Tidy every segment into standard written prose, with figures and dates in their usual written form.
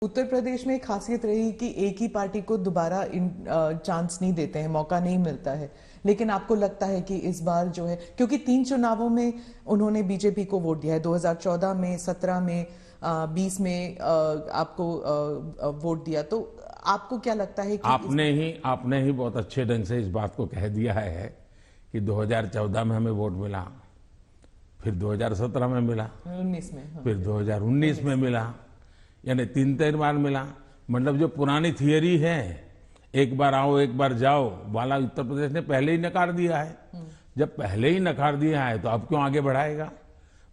उत्तर प्रदेश में खासियत रही कि एक ही पार्टी को दोबारा चांस नहीं देते हैं, मौका नहीं मिलता है। लेकिन आपको लगता है कि इस बार जो है, क्योंकि 3 चुनावों में उन्होंने बीजेपी को वोट दिया है, 2014 में, 17 में, 20 में आपको वोट दिया, तो आपको क्या लगता है कि आपने ही बहुत अच्छे ढंग से इस बात को कह दिया है कि 2014 में हमें वोट मिला, फिर 2017 में मिला, 19 में, हाँ, फिर 2019 में मिला, यानी 3 बार मिला। मतलब जो पुरानी थियरी है, एक बार आओ एक बार जाओ वाला, उत्तर प्रदेश ने पहले ही नकार दिया है। जब पहले ही नकार दिया है तो अब क्यों आगे बढ़ाएगा।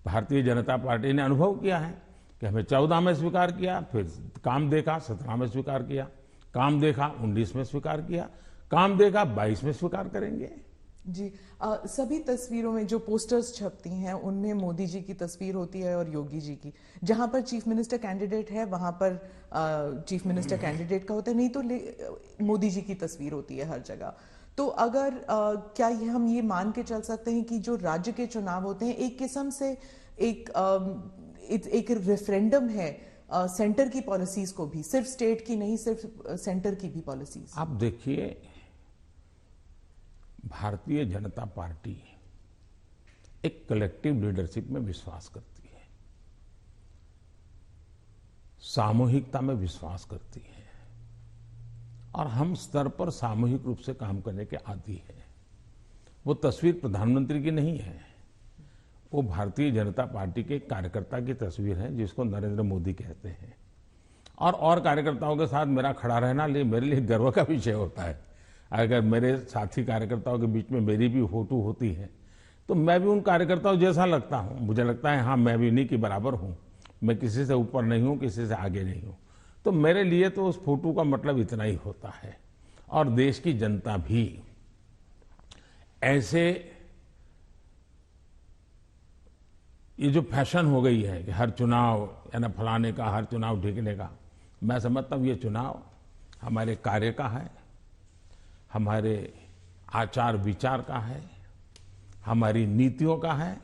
भारतीय जनता पार्टी ने अनुभव किया है कि हमें 14 में स्वीकार किया, फिर काम देखा 17 में स्वीकार किया, काम देखा 19 में स्वीकार किया, काम देखा 22 में स्वीकार करेंगे। जी, सभी तस्वीरों में जो पोस्टर्स छपती हैं उनमें मोदी जी की तस्वीर होती है और योगी जी की। जहां पर चीफ मिनिस्टर कैंडिडेट है वहां पर चीफ मिनिस्टर कैंडिडेट का होता है, नहीं तो मोदी जी की तस्वीर होती है हर जगह। तो अगर क्या हम ये मान के चल सकते हैं कि जो राज्य के चुनाव होते हैं एक किस्म से एक रेफरेंडम है सेंटर की पॉलिसीज को भी, सिर्फ स्टेट की नहीं, सिर्फ सेंटर की भी पॉलिसीज। आप देखिए, भारतीय जनता पार्टी एक कलेक्टिव लीडरशिप में विश्वास करती है, सामूहिकता में विश्वास करती है, और हम स्तर पर सामूहिक रूप से काम करने के आदी हैं। वो तस्वीर प्रधानमंत्री की नहीं है, वो भारतीय जनता पार्टी के कार्यकर्ता की तस्वीर है, जिसको नरेंद्र मोदी कहते हैं। और कार्यकर्ताओं के साथ मेरा खड़ा रहना मेरे लिए गर्व का विषय होता है। अगर मेरे साथी कार्यकर्ताओं के बीच में मेरी भी फोटो होती है तो मैं भी उन कार्यकर्ताओं जैसा लगता हूं। मुझे लगता है हाँ, मैं भी इन्हीं के बराबर हूं, मैं किसी से ऊपर नहीं हूं, किसी से आगे नहीं हूं। तो मेरे लिए तो उस फोटो का मतलब इतना ही होता है। और देश की जनता भी ऐसे, ये जो फैशन हो गई है कि हर चुनाव यानी फलाने का, हर चुनाव ढीकने का, मैं समझता हूं ये चुनाव हमारे कार्य का है, हमारे आचार विचार का है, हमारी नीतियों का है,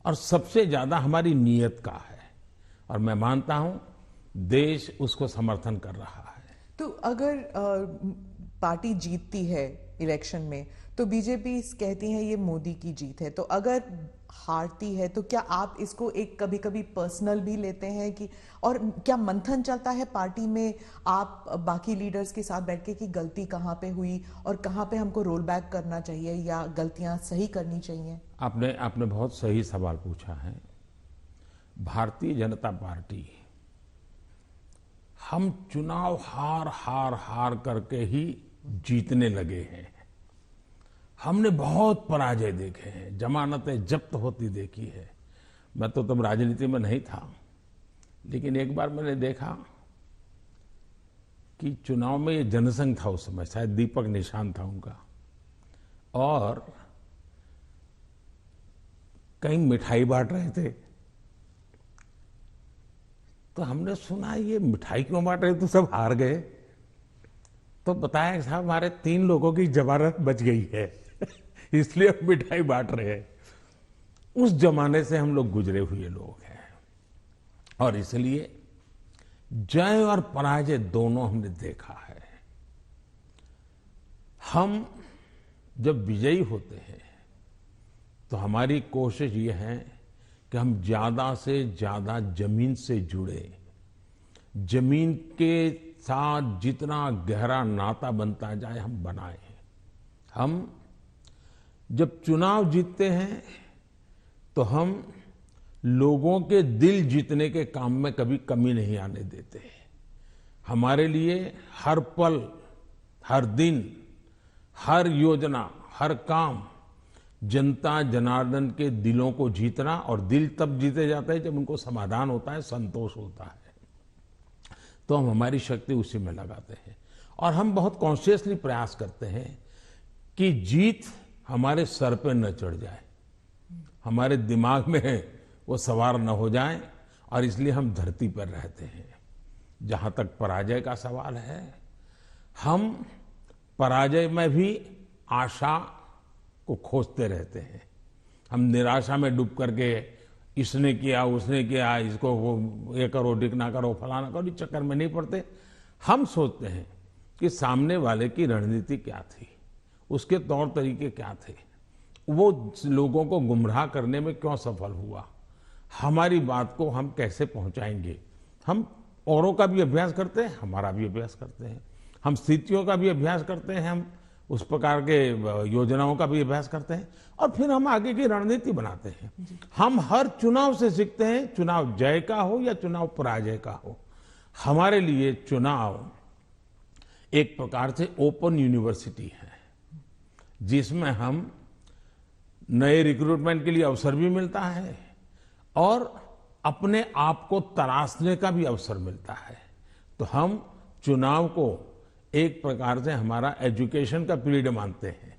और सबसे ज्यादा हमारी नीयत का है। और मैं मानता हूं देश उसको समर्थन कर रहा है। तो अगर पार्टी जीतती है इलेक्शन में तो बीजेपी कहती है ये मोदी की जीत है, तो अगर हारती है तो क्या आप इसको एक कभी कभी पर्सनल भी लेते हैं कि, और क्या मंथन चलता है पार्टी में आप बाकी लीडर्स के साथ बैठ के कि गलती कहां पे हुई और कहां पे हमको रोल बैक करना चाहिए या गलतियां सही करनी चाहिए? आपने बहुत सही सवाल पूछा है। भारतीय जनता पार्टी, हम चुनाव हार करके ही जीतने लगे हैं। हमने बहुत पराजय देखे हैं, जमानतें जब्त होती देखी है। मैं तो तब राजनीति में नहीं था, लेकिन एक बार मैंने देखा कि चुनाव में ये जनसंघ था, उस समय शायद दीपक निशान था उनका, और कहीं मिठाई बांट रहे थे। तो हमने सुना ये मिठाई क्यों बांट रहे, तो सब हार गए। तो बताया साहब हमारे 3 लोगों की जमानत बच गई है इसलिए हम मिठाई बांट रहे हैं। उस जमाने से हम लोग गुजरे हुए लोग हैं, और इसलिए जय और पराजय दोनों हमने देखा है। हम जब विजयी होते हैं तो हमारी कोशिश ये है कि हम ज्यादा से ज्यादा जमीन से जुड़े, जमीन के साथ जितना गहरा नाता बनता जाए हम बनाए। हम जब चुनाव जीतते हैं तो हम लोगों के दिल जीतने के काम में कभी कमी नहीं आने देते। हमारे लिए हर पल, हर दिन, हर योजना, हर काम जनता जनार्दन के दिलों को जीतना, और दिल तब जीते जाते हैं जब उनको समाधान होता है, संतोष होता है। तो हम हमारी शक्ति उसी में लगाते हैं, और हम बहुत कॉन्शियसली प्रयास करते हैं कि जीत हमारे सर पे न चढ़ जाए, हमारे दिमाग में वो सवार न हो जाए, और इसलिए हम धरती पर रहते हैं। जहां तक पराजय का सवाल है, हम पराजय में भी आशा को खोजते रहते हैं। हम निराशा में डूब करके इसने किया उसने किया, इसको वो ये करो डिकना करो फलाना करो, इस चक्कर में नहीं पड़ते। हम सोचते हैं कि सामने वाले की रणनीति क्या थी, उसके तौर तरीके क्या थे, वो लोगों को गुमराह करने में क्यों सफल हुआ, हमारी बात को हम कैसे पहुंचाएंगे। हम औरों का भी अभ्यास करते हैं, हमारा भी अभ्यास करते हैं, हम स्थितियों का भी अभ्यास करते हैं, हम उस प्रकार के योजनाओं का भी अभ्यास करते हैं और फिर हम आगे की रणनीति बनाते हैं। हम हर चुनाव से सीखते हैं, चुनाव जय का हो या चुनाव पराजय का हो। हमारे लिए चुनाव एक प्रकार से ओपन यूनिवर्सिटी है, जिसमें हम नए रिक्रूटमेंट के लिए अवसर भी मिलता है और अपने आप को तराशने का भी अवसर मिलता है। तो हम चुनाव को एक प्रकार से हमारा एजुकेशन का पीरियड मानते हैं।